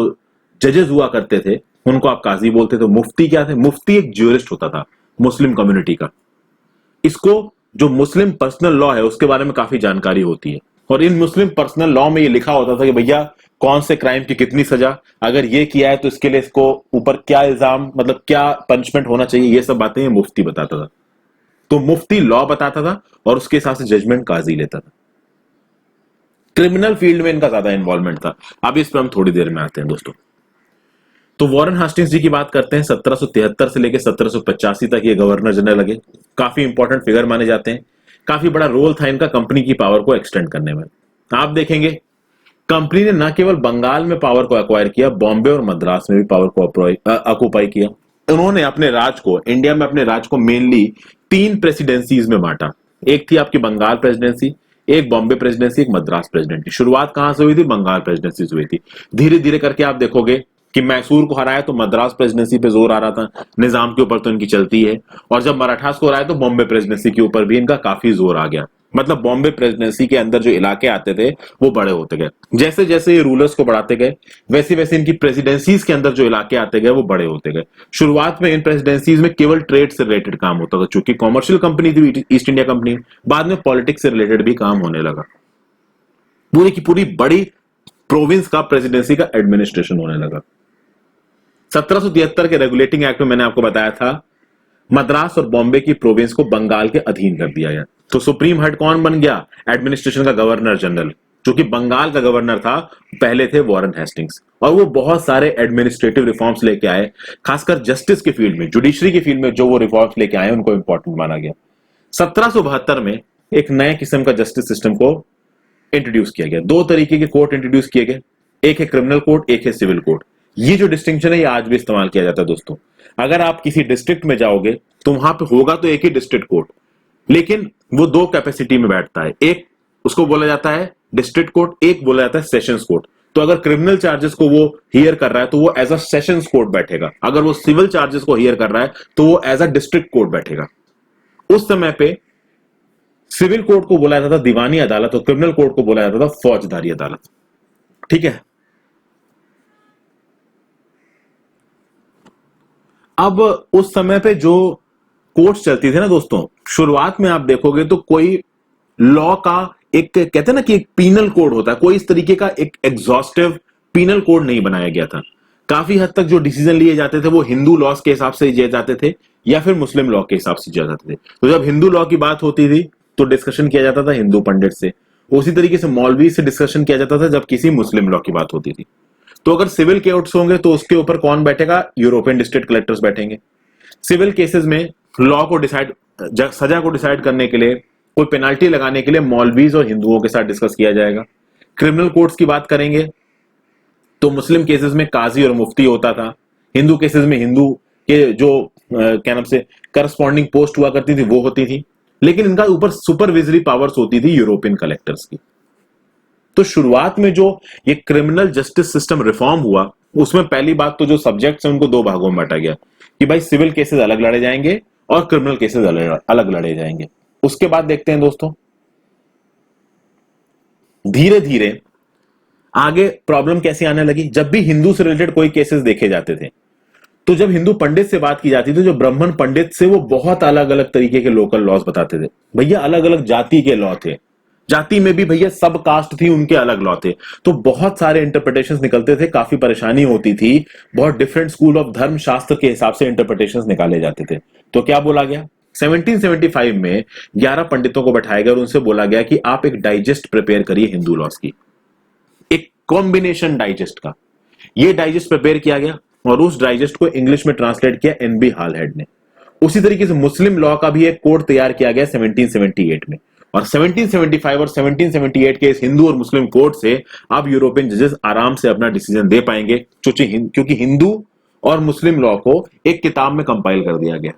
जजेस हुआ करते थे उनको आप काजी बोलते थे। मुफ्ती क्या थे? मुफ्ती एक ज्यूरिस्ट होता था मुस्लिम कम्युनिटी का। इसको जो मुस्लिम पर्सनल लॉ है उसके बारे में काफी जानकारी होती है, और इन मुस्लिम पर्सनल लॉ में ये लिखा होता था कि भैया कौन से क्राइम की कितनी सजा, अगर ये किया है तो इसके लिए इसको ऊपर क्या इल्जाम, मतलब क्या पनिशमेंट होना चाहिए, ये सब बातें ये मुफ्ती बताता था। तो मुफ्ती लॉ बताता था और उसके हिसाब से जजमेंट काजी लेता था। क्रिमिनल फील्ड में इनका ज्यादा इन्वॉल्वमेंट था। अब इस पर हम थोड़ी देर में आते हैं दोस्तों। तो वॉरेन हेस्टिंग्स जी की बात करते हैं। 1773 से लेकर 1785 तक ये गवर्नर जनरल लगे, काफी इंपॉर्टेंट फिगर माने जाते हैं। काफी बड़ा रोल था इनका कंपनी की पावर को एक्सटेंड करने में। आप देखेंगे कंपनी ने न केवल बंगाल में पावर को एक्वायर किया, बॉम्बे और मद्रास में भी पावर को ऑक्युपाई किया। उन्होंने अपने राज को, इंडिया में अपने राज को मेनली 3 प्रेसिडेंसीज में बांटा। एक थी आपकी बंगाल प्रेसिडेंसी, एक बॉम्बे प्रेसिडेंसी, एक मद्रास प्रेसिडेंसी। शुरुआत कहां से हुई थी? बंगाल प्रेसिडेंसी से हुई थी। धीरे धीरे करके आप देखोगे कि मैसूर को हराया तो मद्रास प्रेसिडेंसी पे जोर आ रहा था, निजाम के ऊपर तो इनकी चलती है, और जब मराठास को हराया तो बॉम्बे प्रेसिडेंसी के ऊपर भी इनका काफी जोर आ गया। मतलब बॉम्बे प्रेसिडेंसी के अंदर जो इलाके आते थे वो बड़े होते गए। जैसे जैसे ये रूलर्स को बढ़ाते गए वैसे वैसे इनकी प्रेसिडेंसीज के अंदर जो इलाके आते गए वो बड़े होते गए। शुरुआत में इन प्रेसिडेंसीज में केवल ट्रेड से रिलेटेड काम होता था, चूंकि कॉमर्शियल कंपनी थी ईस्ट इंडिया कंपनी। बाद में पॉलिटिक्स से रिलेटेड भी काम होने लगा। पूरी की पूरी बड़ी प्रोविंस का प्रेसिडेंसी का एडमिनिस्ट्रेशन होने लगा। 1773 के रेगुलेटिंग एक्ट में मैंने आपको बताया था मद्रास और बॉम्बे की प्रोविंस को बंगाल के अधीन कर दिया गया। तो सुप्रीम हेड कौन बन गया? एडमिनिस्ट्रेशन का गवर्नर जनरल, जो कि बंगाल का गवर्नर था पहले थे वॉरेन हेस्टिंग्स। और वो बहुत सारे एडमिनिस्ट्रेटिव रिफॉर्म्स लेके आए, खासकर जस्टिस के फील्ड में, जुडिशरी के फील्ड में जो वो रिफॉर्म्स लेके आए उनको इंपॉर्टेंट माना गया। 1772 में एक नए किस्म का जस्टिस सिस्टम को इंट्रोड्यूस किया गया। 2 तरीके के कोर्ट इंट्रोड्यूस किए गए, एक है क्रिमिनल कोर्ट, एक है सिविल कोर्ट। ये जो डिस्टिंक्शन है ये आज भी इस्तेमाल किया जाता है दोस्तों। अगर आप किसी डिस्ट्रिक्ट में जाओगे तो वहां पे होगा तो एक ही डिस्ट्रिक्ट कोर्ट, लेकिन वो 2 कैपेसिटी में बैठता है। एक उसको बोला जाता है डिस्ट्रिक्ट कोर्ट, एक बोला जाता है सेशंस कोर्ट। तो अगर क्रिमिनल चार्जेस को वो हियर कर रहा है तो वो एज अ सेशंस कोर्ट बैठेगा, अगर वो सिविल चार्जेस को हियर कर रहा है तो वो एज अ डिस्ट्रिक्ट कोर्ट बैठेगा। उस समय पे सिविल कोर्ट को बोला जाता था दीवानी अदालत और क्रिमिनल कोर्ट को बोला जाता था फौजदारी अदालत। ठीक है। अब उस समय पे जो कोर्ट्स चलती थी ना दोस्तों, शुरुआत में आप देखोगे तो कोई लॉ का एक, कहते हैं ना कि एक पीनल कोड होता है, कोई इस तरीके का एक एग्जॉस्टिव पीनल कोड नहीं बनाया गया था। काफी हद तक जो डिसीजन लिए जाते थे वो हिंदू लॉस के हिसाब से लिए जाते थे या फिर मुस्लिम लॉ के हिसाब से लिए जाते थे। तो जब हिंदू लॉ की बात होती थी तो डिस्कशन किया जाता था हिंदू पंडित से, उसी तरीके से मौलवी से डिस्कशन किया जाता था जब किसी मुस्लिम लॉ की बात होती थी। तो अगर सिविल केस होंगे तो उसके ऊपर कौन बैठेगा? यूरोपियन डिस्ट्रिक्ट कलेक्टर्स बैठेंगे। सिविल केसेस में लॉ को डिसाइड, सजा को डिसाइड करने के लिए, कोई पेनाल्टी लगाने के लिए मौलवीज और हिंदुओं के साथ डिस्कस किया जाएगा। क्रिमिनल कोर्ट्स की बात करेंगे तो मुस्लिम केसेस में काजी और मुफ्ती होता था, हिंदू केसेस में हिंदू के जो क्या नाम से करस्पॉन्डिंग पोस्ट हुआ करती थी वो होती थी, लेकिन इनका ऊपर सुपरविजरी पावर्स होती थी यूरोपियन कलेक्टर्स की। तो शुरुआत में जो ये क्रिमिनल जस्टिस सिस्टम रिफॉर्म हुआ उसमें पहली बात तो जो सब्जेक्ट्स हैं उनको 2 भागों में बांटा गया कि भाई सिविल केसेस अलग लड़े जाएंगे और क्रिमिनल केसेस अलग लड़े जाएंगे। उसके बाद देखते हैं दोस्तों धीरे धीरे आगे प्रॉब्लम कैसे आने लगी। जब भी हिंदू से रिलेटेड कोई केसेस देखे जाते थे तो जब हिंदू पंडित से बात की जाती थी, जो ब्राह्मण पंडित से, वो बहुत अलग अलग तरीके के लोकल लॉज बताते थे। भैया अलग अलग जाति के लॉ थे, जाति में भी भैया सब कास्ट थी, उनके अलग लॉ थे। तो बहुत सारे इंटरप्रिटेशंस निकलते थे, काफी परेशानी होती थी, बहुत डिफरेंट स्कूल ऑफ धर्म शास्त्र के हिसाब से इंटरप्रिटेशंस निकाले जाते थे। तो क्या बोला गया? 1775 में 11 पंडितों को बैठाया गया और उनसे बोला गया कि आप एक डाइजेस्ट प्रिपेयर करिए हिंदू लॉस की, एक कॉम्बिनेशन डाइजेस्ट का। ये डाइजेस्ट प्रिपेयर किया गया और उस डाइजेस्ट को इंग्लिश में ट्रांसलेट किया एनबी हालहेड ने। उसी तरीके से मुस्लिम लॉ का भी एक कोड तैयार किया गया 1778 में, और 1775 और 1778 के इस हिंदू और मुस्लिम कोड से अब यूरोपियन जजेस आराम से अपना डिसीजन दे पाएंगे, क्योंकि हिंदू और मुस्लिम लॉ को एक किताब में कंपाइल कर दिया गया,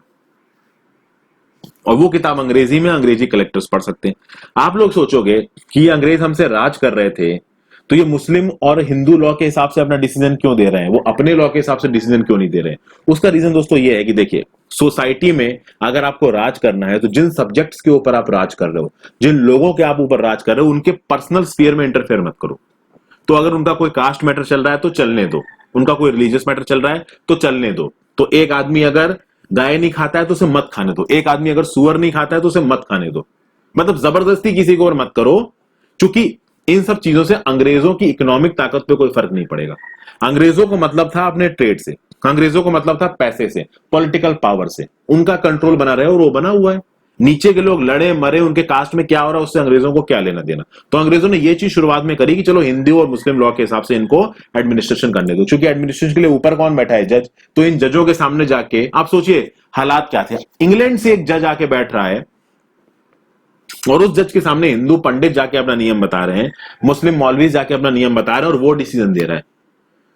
और वो किताब अंग्रेजी में, अंग्रेजी कलेक्टर्स पढ़ सकते हैं। आप लोग सोचोगे कि ये अंग्रेज हमसे राज कर रहे थे, तो ये मुस्लिम और हिंदू लॉ के हिसाब से अपना डिसीजन क्यों दे रहे हैं, वो अपने लॉ के हिसाब से डिसीजन क्यों नहीं दे रहे हैं? उसका रीजन दोस्तों ये है कि देखिए, सोसाइटी में अगर आपको राज करना है तो जिन सब्जेक्ट्स के ऊपर आप राज कर रहे हो, जिन लोगों के आप ऊपर राज कर रहे हो, उनके पर्सनल स्फीयर में इंटरफेयर मत करो। तो अगर उनका कोई कास्ट मैटर चल रहा है तो चलने दो, उनका कोई रिलीजियस मैटर चल रहा है तो चलने दो। तो एक आदमी अगर गाय नहीं खाता है तो उसे मत खाने दो, एक आदमी अगर सुअर नहीं खाता है तो उसे मत खाने दो। मतलब जबरदस्ती किसी को और मत करो, क्योंकि इन सब चीजों से अंग्रेजों की इकोनॉमिक ताकत पे कोई फर्क नहीं पड़ेगा। अंग्रेजों को मतलब था अपने ट्रेड से, अंग्रेजों को मतलब था पैसे से, पॉलिटिकल पावर से, उनका कंट्रोल बना रहे और वो बना हुआ है। नीचे के लोग लड़े मरे, उनके कास्ट में क्या हो रहा है उससे अंग्रेजों को क्या लेना देना। तो अंग्रेजों ने ये चीज शुरुआत में करी कि चलो हिंदू और मुस्लिम लॉ के हिसाब से इनको एडमिनिस्ट्रेशन करने दो, क्योंकि एडमिनिस्ट्रेशन के लिए ऊपर कौन बैठा है? जज। तो इन जजों के सामने जाके आप सोचिए हालात क्या थे। इंग्लैंड से एक जज आके बैठ रहा है और उस जज के सामने हिंदू पंडित जाके अपना नियम बता रहे हैं, मुस्लिम मौलवी जाके अपना नियम बता रहे हैं और वो डिसीजन दे रहा है।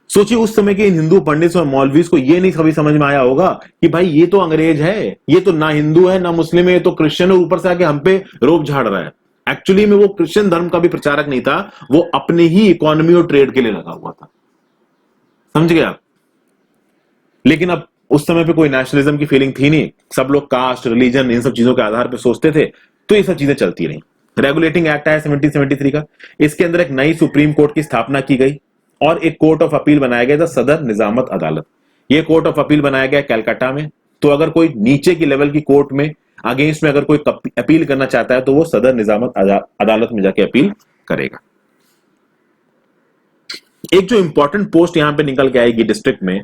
सोचिए उस समय के इन हिंदू पंडित और मौलवीज को ये नहीं कभी समझ में आया होगा कि भाई ये तो अंग्रेज है, ये तो ना हिंदू है ना मुस्लिम है, ये तो क्रिश्चियन है, ऊपर से आके हम पे रोब झाड़ रहा है। एक्चुअली में वो क्रिश्चियन धर्म का भी प्रचारक नहीं था, वो अपने ही इकोनॉमी और ट्रेड के लिए लगा हुआ था। समझ गए आप? लेकिन अब उस समय पे कोई नेशनलिज्म की फीलिंग थी नहीं, सब लोग कास्ट, रिलीजन, इन सब चीजों के आधार पर सोचते थे, तो ये सब चीजें चलती रही। रेगुलेटिंग एक्ट आया 1773 का, इसके अंदर एक नई सुप्रीम कोर्ट की स्थापना की गई और एक कोर्ट ऑफ अपील बनाया गया था, सदर निजामत अदालत। ये कोर्ट ऑफ अपील बनाया गया कलकत्ता में। तो अगर कोई नीचे की लेवल की कोर्ट में अगेंस्ट में अगर कोई अपील करना चाहता है तो वो सदर निजामत अदालत में जाके अपील करेगा। एक जो इंपॉर्टेंट पोस्ट यहां पे निकल के आएगी डिस्ट्रिक्ट में,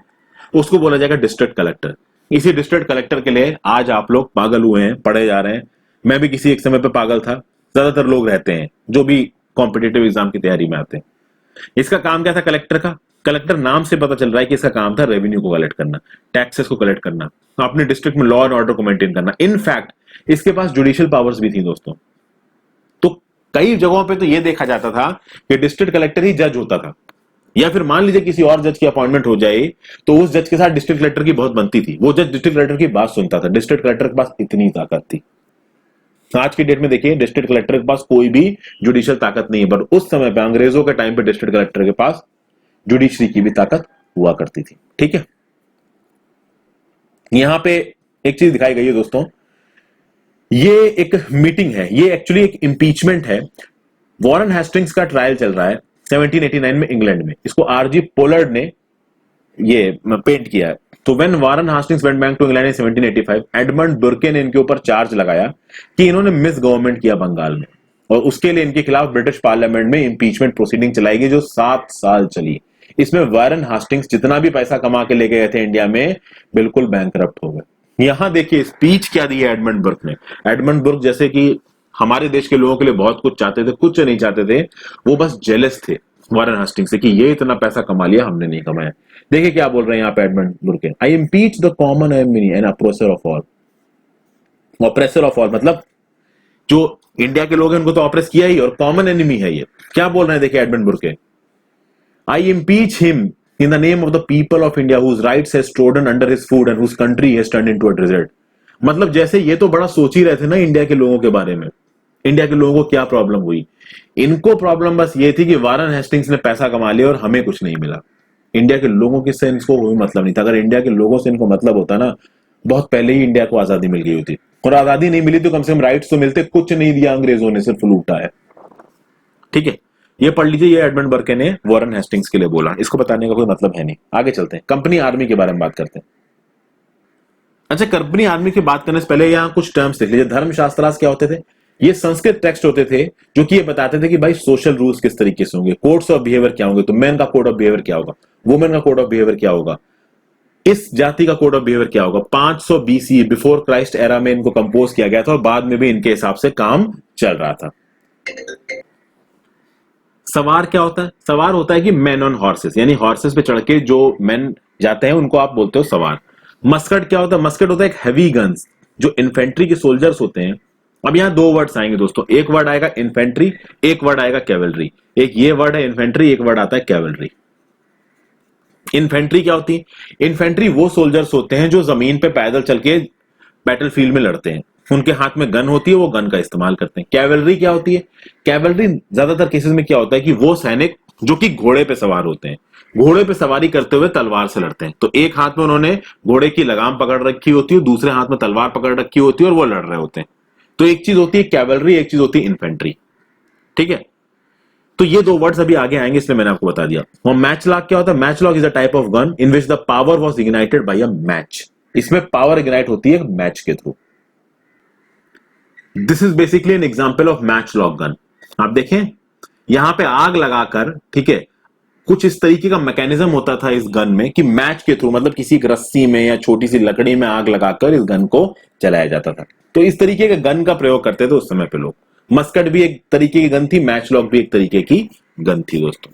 उसको बोला जाएगा डिस्ट्रिक्ट कलेक्टर। इसी डिस्ट्रिक्ट कलेक्टर के लिए आज आप लोग पागल हुए हैं, पढ़े जा रहे हैं। मैं भी किसी एक समय पे पागल था। ज्यादातर लोग रहते हैं जो भी कॉम्पिटिटिव एग्जाम की तैयारी में आते हैं। इसका काम क्या था कलेक्टर का? कलेक्टर नाम से पता चल रहा है कि इसका काम था रेवेन्यू को कलेक्ट करना, टैक्सेस को कलेक्ट करना, अपने डिस्ट्रिक्ट में लॉ एंड ऑर्डर को मेंटेन करना। इनफैक्ट इसके पास जुडिशियल पावर्स भी थी दोस्तों। तो कई जगहों पे तो यह देखा जाता था कि डिस्ट्रिक्ट कलेक्टर ही जज होता था, या फिर मान लीजिए किसी और जज की अपॉइंटमेंट हो जाए तो उस जज के साथ डिस्ट्रिक्ट कलेक्टर की बहुत बनती थी, वो जज डिस्ट्रिक्ट कलेक्टर की बात सुनता था। डिस्ट्रिक्ट कलेक्टर के पास इतनी ताकत थी। आज की डेट में देखिए डिस्ट्रिक्ट कलेक्टर के पास कोई भी जुडिशियल ताकत नहीं है, पर उस समय पे अंग्रेजों के टाइम पे डिस्ट्रिक्ट कलेक्टर के पास जुडिशरी की भी ताकत हुआ करती थी। ठीक है, यहां पे एक चीज दिखाई गई है दोस्तों, ये एक मीटिंग है, ये एक्चुअली एक इंपीचमेंट है। वॉरेन हेस्टिंग्स का ट्रायल चल रहा है 1789 में इंग्लैंड में। इसको आरजी पोलर्ड ने ये पेंट किया है। तो when Warren Hastings went back to England in 1785, Edmund Burke ने इनके ऊपर चार्ज लगाया कि इन्होंने मिस गवर्नमेंट किया बंगाल में, और उसके लिए इनके खिलाफ ब्रिटिश पार्लियामेंट में इंपीचमेंट प्रोसीडिंग चलाई गई जो 7 साल चली। इसमें वॉरेन हेस्टिंग्स जितना भी पैसा कमा के ले गए थे इंडिया में, बिल्कुल बैंकरप्ट हो गए। यहां देखिए स्पीच क्या दी है एडमंड बुर्क ने। एडमंड बुर्क जैसे कि हमारे देश के लोगों के लिए बहुत कुछ चाहते थे, कुछ नहीं चाहते थे, वो बस जेलस थे वॉरेन हेस्टिंग्स से कि ये इतना पैसा कमा लिया, हमने नहीं कमाया। देखिए क्या बोल रहे हैं यहाँ पे Edmund Burke, I impeach the common enemy and oppressor of all. Oppressor of all मतलब जो इंडिया के लोग हैं उनको तो ऑप्रेस किया ही, और कॉमन एनिमी है ये। क्या बोल रहे हैं देखिए Edmund Burke, I impeach him in the name of the people of India whose rights has trodden under his foot and whose country has turned into a desert। मतलब जैसे ये तो बड़ा सोच ही रहे थे ना इंडिया के लोगों के बारे में, इंडिया के लोगों को क्या प्रॉब्लम हुई। इनको प्रॉब्लम बस ये थी कि वॉरेन हेस्टिंग्स ने पैसा कमा लिया और हमें कुछ नहीं मिला। इंडिया के लोगों के से इनको कोई मतलब नहीं था। अगर इंडिया के लोगों से इनको मतलब होता ना, बहुत पहले ही इंडिया को आजादी मिल गई होती। और आजादी नहीं मिली तो कम से कम राइट्स तो मिलते, कुछ नहीं दिया अंग्रेजों ने, सिर्फ लूटा है। ठीक है, ये पढ़ लीजिए, ये एडमंड बर्के ने वॉरेन हेस्टिंग्स के लिए बोला। इसको बताने का कोई मतलब है नहीं। आगे चलते हैं, कंपनी आर्मी के बारे में बात करते हैं। अच्छा, कंपनी आर्मी की बात करने से पहले यहाँ कुछ टर्म्स देख लीजिए। धर्मशास्त्रास क्या होते थे? ये संस्कृत टेक्स्ट होते थे जो कि ये बताते थे कि भाई सोशल रूल्स किस तरीके से होंगे, कोड्स ऑफ बिहेवियर क्या होंगे। तो मैन का कोड ऑफ बिहेवियर क्या होगा, वुमेन का कोड ऑफ बिहेवियर क्या होगा, इस जाति का कोड ऑफ बिहेवियर क्या होगा। 500 बीसी बिफोर क्राइस्ट एरा में इनको कंपोज किया गया था और बाद में भी इनके हिसाब से काम चल रहा था। सवार क्या होता है? सवार होता है कि मैन ऑन हॉर्सेस, यानी हॉर्सेस पे चढ़ के जो मैन जाते हैं उनको आप बोलते हो सवार। मस्कट क्या होता है? मस्कट होता है एक हैवी गन्स, जो इन्फेंट्री के सोल्जर्स होते हैं। अब यहाँ दो वर्ड्स आएंगे दोस्तों, एक वर्ड आएगा इन्फेंट्री, एक वर्ड आएगा कैवलरी। एक ये वर्ड है इन्फेंट्री, एक वर्ड आता है कैवलरी। इन्फेंट्री क्या होती है? इन्फेंट्री वो सोल्जर्स होते हैं जो जमीन पे पैदल चल के बैटलफील्ड में लड़ते हैं, उनके हाथ में गन होती है, वो गन का इस्तेमाल करते हैं। कैवलरी क्या होती है? कैवलरी ज्यादातर केसेस में क्या होता है कि वो सैनिक जो कि घोड़े पे सवार होते हैं, घोड़े पे सवारी करते हुए तलवार से लड़ते हैं। तो एक हाथ में उन्होंने घोड़े की लगाम पकड़ रखी होती है, दूसरे हाथ में तलवार पकड़ रखी होती है और वो लड़ रहे होते हैं। तो एक चीज होती है कैवलरी, एक चीज होती है इन्फेंट्री। ठीक है, तो ये दो वर्ड्स अभी आगे आएंगे, इसलिए मैंने आपको बता दिया। और मैच लॉक क्या होता है? Match lock is a type of gun in which the power was ignited by a match. इसमें पावर इग्नाइट होती है मैच के थ्रू। This is basically an example of match lock gun. आप देखें यहां पे आग लगाकर, ठीक है, कुछ इस तरीके का मैकेनिज्म होता था इस गन में कि मैच के थ्रू, मतलब किसी एक रस्सी में या छोटी सी लकड़ी में आग लगाकर इस गन को चलाया जाता था। तो इस तरीके के गन का प्रयोग करते थे उस समय पे लोग। मस्कट भी एक तरीके की गन थी, मैच लॉक भी एक तरीके की गन थी दोस्तों।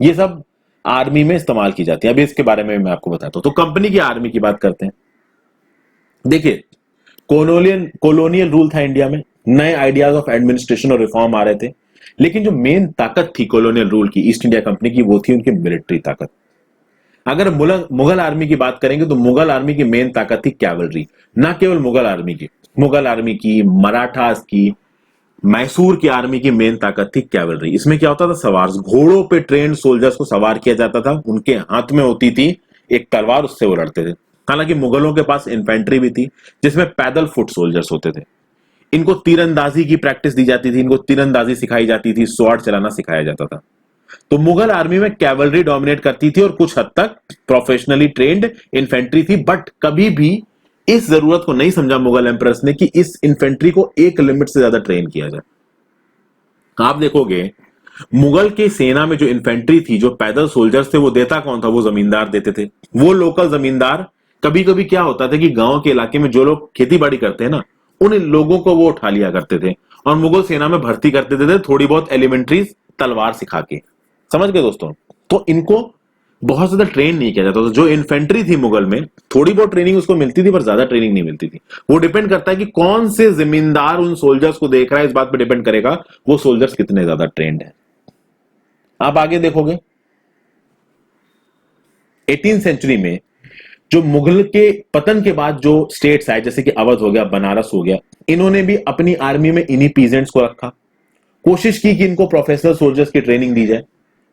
ये सब आर्मी में इस्तेमाल की जाती है। अभी इसके बारे में मैं आपको बताता हूं। तो कंपनी की आर्मी की बात करते हैं। देखिए, कॉलोनियल रूल था इंडिया में, नए आइडियाज ऑफ एडमिनिस्ट्रेशन और रिफॉर्म आ रहे थे, लेकिन जो मेन ताकत थी कॉलोनियल रूल की, ईस्ट इंडिया कंपनी की, वो थी उनकी मिलिट्री ताकत। अगर मुगल आर्मी की बात करेंगे तो मुगल आर्मी की मेन ताकत थी कैवलरी। ना केवल मुगल आर्मी की, मराठास की, मैसूर की आर्मी की मेन ताकत थी कैवलरी। इसमें क्या होता था? सवार, घोड़ों पे ट्रेन सोल्जर्स को सवार किया जाता था, उनके हाथ में होती थी एक तलवार, उससे वो लड़ते थे। हालांकि मुगलों के पास इन्फेंट्री भी थी जिसमें पैदल फुट सोल्जर्स होते थे। इनको तीरंदाजी की प्रैक्टिस दी जाती थी, इनको तीरंदाजी सिखाई जाती थी, स्वॉर्ड चलाना सिखाया जाता था। तो मुगल आर्मी में कैवलरी डोमिनेट करती थी और कुछ हद तक प्रोफेशनली ट्रेंड इन्फेंट्री थी। बट कभी भी इस जरूरत को नहीं समझा मुगल एम्परर्स ने कि इस इन्फेंट्री को एक लिमिट से ज्यादा ट्रेन किया जाए। आप देखोगे मुगल के सेना में जो इन्फेंट्री थी, जो पैदल सोल्जर्स थे, वो देता कौन था? वो जमींदार देते थे। वो लोकल जमींदार, कभी कभी क्या होता था कि गांव के इलाके में जो लोग खेती बाड़ी करते हैं ना, उन लोगों को वो उठा लिया करते थे और मुगल सेना में भर्ती कर देते थे, थोड़ी बहुत एलिमेंट्री तलवार सिखा के। समझ गए दोस्तों? तो इनको बहुत ज्यादा ट्रेन नहीं किया जाता था। जो इन्फेंट्री थी मुगल में, थोड़ी बहुत ट्रेनिंग उसको मिलती थी पर ज्यादा ट्रेनिंग नहीं मिलती थी। वो डिपेंड करता है कि कौन से जमींदार उन सोल्जर्स को देख रहा है, इस बात पर डिपेंड करेगा वो सोल्जर्स कितने ज्यादा ट्रेंड है। आप आगे देखोगे 18th सेंचुरी में जो मुगल के पतन के बाद जो स्टेट्स आए, जैसे कि अवध हो गया, बनारस हो गया, इन्होंने भी अपनी आर्मी में इन्हीं पीजेंट्स को रखा, कोशिश की कि इनको प्रोफेशनल सोल्जर्स की ट्रेनिंग दी जाए।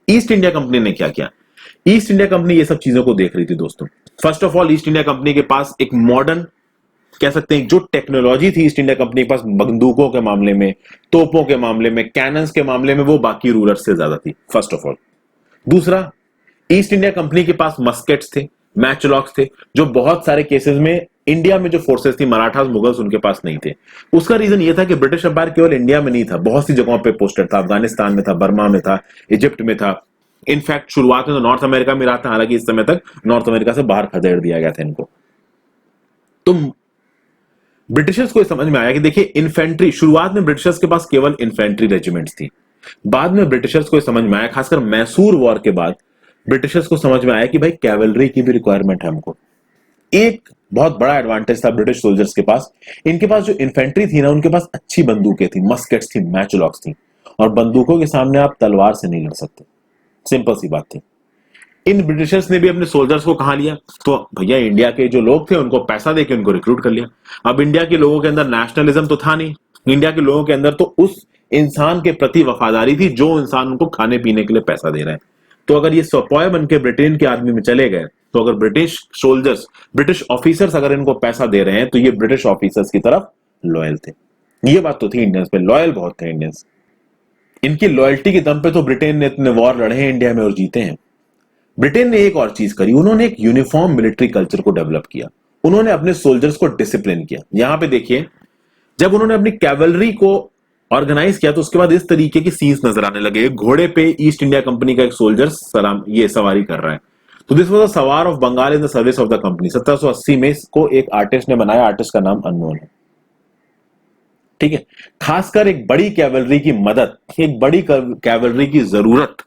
ईस्ट इंडिया कंपनी ने क्या किया? ईस्ट इंडिया कंपनी ये सब चीजों को देख रही थी दोस्तों। First of all, east India company के पास एक मॉडर्न, कह सकते हैं, जो टेक्नोलॉजी थी ईस्ट इंडिया कंपनी के पास, बंदूकों के मामले में, तोपों के मामले में, कैनन्स के मामले में, वो बाकी रूलर्स से ज्यादा थी, फर्स्ट ऑफ ऑल। दूसरा, ईस्ट इंडिया कंपनी के पास मस्केट्स थे, मैचलॉक्स थे, जो बहुत सारे केसेस में इंडिया में जो फोर्सेस थी, मराठास, मुगल्स, उनके पास नहीं थे। उसका रीजन ये था कि ब्रिटिश एम्पायर केवल इंडिया में नहीं था, बहुत सी जगहों पे पोस्टेड था। अफगानिस्तान में था, बर्मा में था, इजिप्ट में था। इनफैक्ट शुरुआत में तो नॉर्थ अमेरिका में रहा था, हालांकि इस समय तक नॉर्थ अमेरिका से बाहर खदेड़ दिया गया था इनको। तो ब्रिटिशर्स को समझ में आया कि देखिए, इन्फेंट्री, शुरुआत में ब्रिटिशर्स के पास केवल इन्फेंट्री रेजिमेंट्स थी। बाद में ब्रिटिशर्स को समझ में आया, खासकर मैसूर वॉर के बाद ब्रिटिशर्स को समझ में आया कि भाई कैवलरी की भी रिक्वायरमेंट है हमको। एक बहुत बड़ा एडवांटेज था ब्रिटिश सोल्जर्स के पास, इनके पास जो इन्फेंट्री थी ना, उनके पास अच्छी बंदूकें थी, मस्केट्स थी, मैचलॉक्स थी, और बंदूकों के सामने आप तलवार से नहीं लड़ सकते। सिंपल सी बात थी। इन ब्रिटिशर्स ने भी अपने सोल्जर्स को कहां लिया? तो भैया, इंडिया के जो लोग थे उनको पैसा देके उनको रिक्रूट कर लिया। अब इंडिया के लोगों के अंदर नेशनलिज्म तो था नहीं, इंडिया के लोगों के अंदर तो उस इंसान के प्रति वफादारी थी जो इंसान उनको खाने पीने के लिए पैसा दे रहा है। तो अगर ये सपोय बन के ब्रिटेन के आर्मी में चले गए, तो अगर ब्रिटिश सोल्जर्स, ब्रिटिश ऑफिसर्स अगर इनको पैसा दे रहे हैं, तो ये ब्रिटिश ऑफिसर्स की तरफ लॉयल थे। ये बात तो थी, इंडियंस पे लॉयल बहुत थे इंडियंस। इनकी लॉयल्टी के दम पे तो ब्रिटेन ने इतने वॉर लड़े हैं इंडिया में और जीते हैं। ब्रिटेन ने एक और चीज करी, उन्होंने एक यूनिफॉर्म मिलिट्री कल्चर को डेवलप किया। उन्होंने अपने सोल्जर्स को डिसिप्लिन किया। यहां पे देखिए, जब उन्होंने अपनी कैवलरी को ऑर्गेनाइज किया, तो उसके बाद इस तरीके की सीन्स नजर आने लगे। घोड़े पे ईस्ट इंडिया कंपनी का एक सोल्जर सवारी कर रहा है। तो दिस वाज अ सवार of Bengal in the service of the company. 1780 में इसको एक आर्टिस्ट ने बनाया, आर्टिस्ट का नाम अननोन है। ठीक है, खासकर एक बड़ी कैवलरी की मदद, एक बड़ी कैवलरी की जरूरत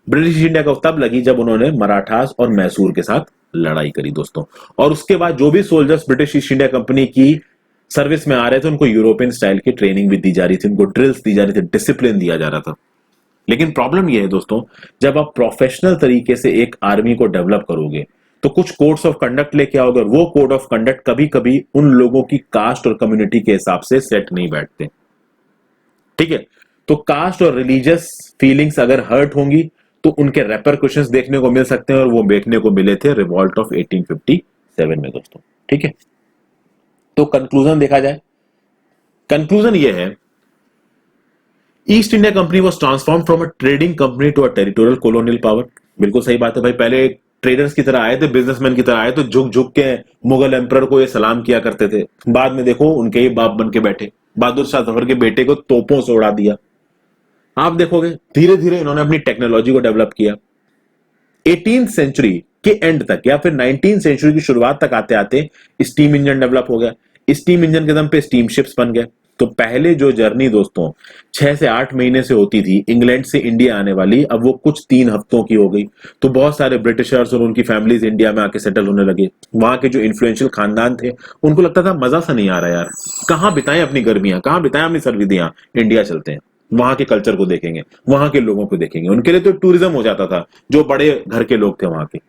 ब्रिटिश इंडिया को तब लगी जब उन्होंने मराठास और मैसूर के साथ लड़ाई करी दोस्तों। और उसके बाद जो भी soldiers British east India company की सर्विस में आ रहे थे उनको यूरोपियन स्टाइल की ट्रेनिंग भी दी जा रही थी, उनको ड्रिल्स दी जा रही थी, डिसिप्लिन दिया जा रहा था। लेकिन प्रॉब्लम यह है दोस्तों, जब आप प्रोफेशनल तरीके से एक आर्मी को डेवलप करोगे तो कुछ कोड्स ऑफ कंडक्ट लेके आओगे, और वो कोड ऑफ कंडक्ट कभी कभी उन लोगों की कास्ट और कम्युनिटी के हिसाब से सेट नहीं बैठते। ठीक है, तो कास्ट और रिलीजियस फीलिंग्स अगर हर्ट होंगी तो उनके रेपरकशंस देखने को मिल सकते हैं, और वो देखने को मिले थे रिवॉल्ट ऑफ 1857 में दोस्तों। ठीक है, तो कंक्लूजन देखा जाए, कंक्लूजन ये है, East India Company was transform from a trading company to a territorial colonial power. बिल्कुल सही बात है भाई, पहले ट्रेडर्स की तरह आए थे, बिजनेसमैन की तरह आए तो झुक झुक के मुगल एम्परर को ये सलाम किया करते थे। बाद में देखो उनके ही बाप बन के बैठे, बहादुर शाह जफर के बेटे को तोपों से उड़ा दिया। आप देखोगे धीरे धीरे इन्होंने अपनी टेक्नोलॉजी को डेवलप किया। 18th सेंचुरी के एंड तक या फिर 19th सेंचुरी की शुरुआत तक आते आते स्टीम इंजन डेवलप हो गया। स्टीम इंजन के दम पे स्टीम शिप्स बन गए। तो पहले जो जर्नी दोस्तों 6 से 8 महीने से होती थी इंग्लैंड से इंडिया आने वाली, अब वो कुछ 3 हफ्तों की हो गई। तो बहुत सारे ब्रिटिशर्स और उनकी फैमिलीज इंडिया में आके सेटल होने लगे। वहां के जो इन्फ्लुएंशियल खानदान थे उनको लगता था मजा सा नहीं आ रहा यार, कहां बिताएं अपनी गर्मियां, कहां बिताएं अपनी सर्दियां, इंडिया चलते हैं, वहां के कल्चर को देखेंगे, वहां के लोगों को देखेंगे। उनके लिए तो टूरिज्म हो जाता था, जो बड़े घर के लोग थे वहां के।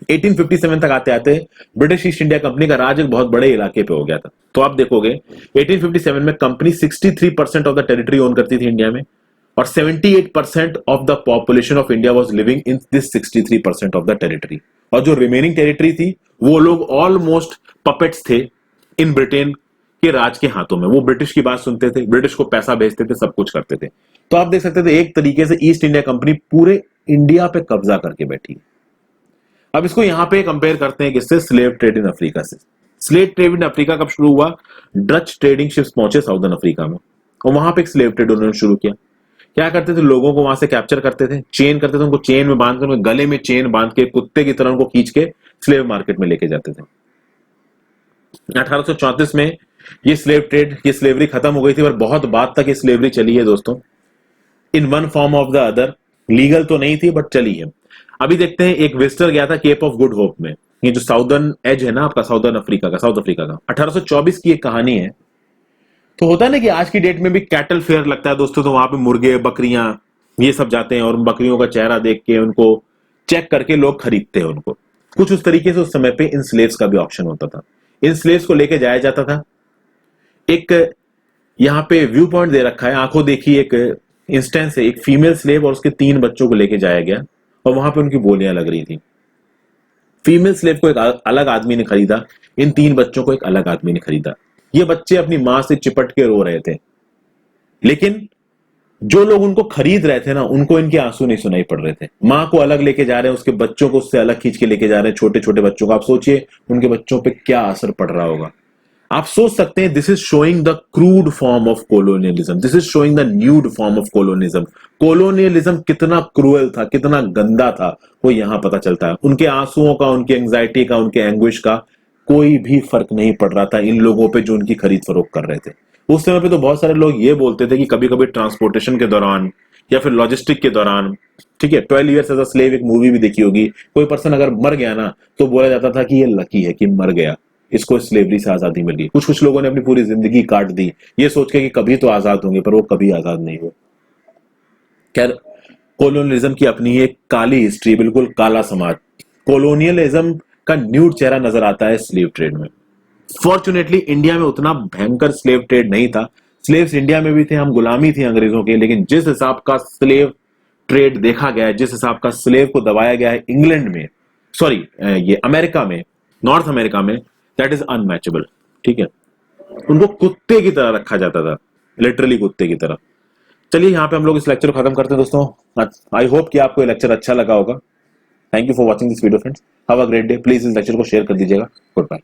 1857 तक आते आते ब्रिटिश ईस्ट इंडिया कंपनी का राज एक बहुत बड़े इलाके पे हो गया था। तो आप देखोगे 1857 में company 63% of the territory own करती थी इंडिया में, और 78% of the population of India was living in this 63% of the territory. और जो रिमेनिंग टेरिटरी थी वो लोग ऑलमोस्ट पपेट्स थे इन ब्रिटेन के राज के हाथों में। वो ब्रिटिश की बात सुनते थे, ब्रिटिश को पैसा भेजते थे, सब कुछ करते थे। तो आप देख सकते थे एक तरीके से ईस्ट इंडिया कंपनी पूरे इंडिया पे कब्जा करके बैठी। अब इसको यहां पे कंपेयर करते हैं किससे, स्लेव ट्रेड इन अफ्रीका से। स्लेव ट्रेड इन अफ्रीका कब शुरू हुआ, डच ट्रेडिंग शिप्स पहुंचे साउदर्न अफ्रीका में, और वहां पे एक स्लेव ट्रेड उन्होंने शुरू किया। क्या करते थे, लोगों को वहां से कैप्चर करते थे, चेन करते थे, उनको चेन में बांध कर, उनके गले में चेन बांध के कुत्ते की तरह उनको खींच के स्लेव मार्केट में लेके जाते थे। 1834 में ये स्लेव ट्रेड, ये स्लेवरी खत्म हो गई थी, पर बहुत बाद तक ये स्लेवरी चली है दोस्तों, in one form of the other. Legal तो नहीं थी बट चली है। अभी देखते हैं, एक विजिटर गया था केप ऑफ गुड होप में, ये जो साउदर्न एज है ना आपका साउदर्न अफ्रीका का, साउथ अफ्रीका का। 1824 की एक कहानी है। तो होता है ना कि आज की डेट में भी कैटल फेयर लगता है दोस्तों, तो वहां पे मुर्गे बकरियां ये सब जाते हैं, और बकरियों का चेहरा देख के उनको चेक करके लोग खरीदते हैं उनको। कुछ उस तरीके से उस समय पे इन स्लेव्स का भी ऑप्शन होता था। इन स्लेव्स को लेके जाया जाता था। एक यहाँ पे व्यू पॉइंट दे रखा है, आंखों देखी एक इंस्टेंस है, एक फीमेल स्लेव और उसके 3 बच्चों को लेके जाया गया, और वहां पे उनकी बोलियां लग रही थी। फीमेल स्लेव को एक अलग आदमी ने खरीदा, इन 3 बच्चों को एक अलग आदमी ने खरीदा। ये बच्चे अपनी मां से चिपट के रो रहे थे, लेकिन जो लोग उनको खरीद रहे थे ना, उनको इनके आंसू नहीं सुनाई पड़ रहे थे। मां को अलग लेके जा रहे हैं, उसके बच्चों को उससे अलग खींच के लेके जा रहे हैं, छोटे छोटे बच्चों को। आप सोचिए उनके बच्चों पे क्या असर पड़ रहा होगा। आप सोच सकते हैं, this is showing the crude form of colonialism, this is showing the nude form of colonialism. Colonialism कितना क्रूअल था, कितना गंदा था, वो यहां पता चलता है। उनके आंसुओं का, उनकी एंग्जाइटी का, उनके एंग्विश का कोई भी फर्क नहीं पड़ रहा था इन लोगों पे जो उनकी खरीद फरोख्त कर रहे थे। उस समय पे तो बहुत सारे लोग ये बोलते थे कि कभी कभी ट्रांसपोर्टेशन के दौरान या फिर लॉजिस्टिक के दौरान, ठीक है, 12 Years एज अ स्लेव एक मूवी भी देखी होगी, कोई पर्सन अगर मर गया ना तो बोला जाता था कि ये लकी है कि मर गया, इसको स्लेवरी से आजादी मिल गई। कुछ कुछ लोगों ने अपनी पूरी जिंदगी काट दी ये सोच के कि कभी तो आजाद होंगे, पर वो कभी आजाद नहीं हुए। खैर, कोलोनियलिज्म की अपनी एक काली हिस्ट्री, बिल्कुल काला समाज। कोलोनियलिज्म का न्यूड चेहरा नजर आता है स्लेव ट्रेड में। फॉर्चुनेटली इंडिया में उतना भयंकर स्लेव ट्रेड नहीं था। स्लेव्स इंडिया में भी थे, हम गुलामी थी अंग्रेजों के, लेकिन जिस हिसाब का स्लेव ट्रेड देखा गया है, जिस हिसाब का स्लेव को दबाया गया है इंग्लैंड में, सॉरी ये अमेरिका में, नॉर्थ अमेरिका में, दैट इज अनमैचेबल। ठीक है, उनको कुत्ते की तरह रखा जाता था, लिटरली कुत्ते की तरह। चलिए यहाँ पे हम लोग इस लेक्चर को खत्म करते हैं दोस्तों। आई होप कि आपको ये लेक्चर अच्छा लगा होगा। Thank you for watching this video friends, have a great day. Please इस लेक्चर को शेयर कर दीजिएगा। Good bye.